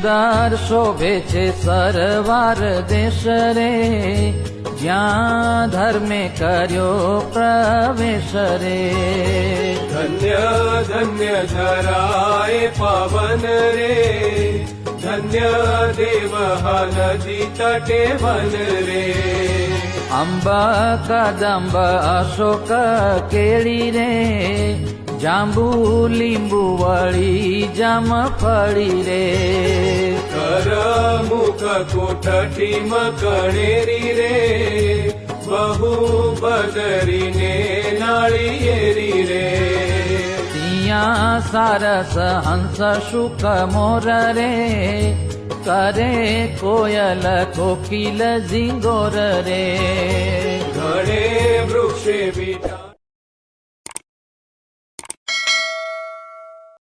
સુંદર શોભે છે સરવાર દેશ રે, જ્યાં ધર્મે કર્યો પ્રવેશ રે. ધન્ય ધન્ય ધરાએ પવન રે, ધન્ય દેવ નદી તટે વન રે. અંબ કદંબ અશોક કેળી રે, જાંબુ લીંબુ વળી જામફળી રે. કર મુખ કોઠઠી મકણેરી રે, બહુ બદરીને નાળિયેરી રે. ત્યાં સારસ હંસ શુક મોર રે, કરે કોયલ કોકિલ ઝીંગોર રે. ઘણે વૃક્ષે બીટા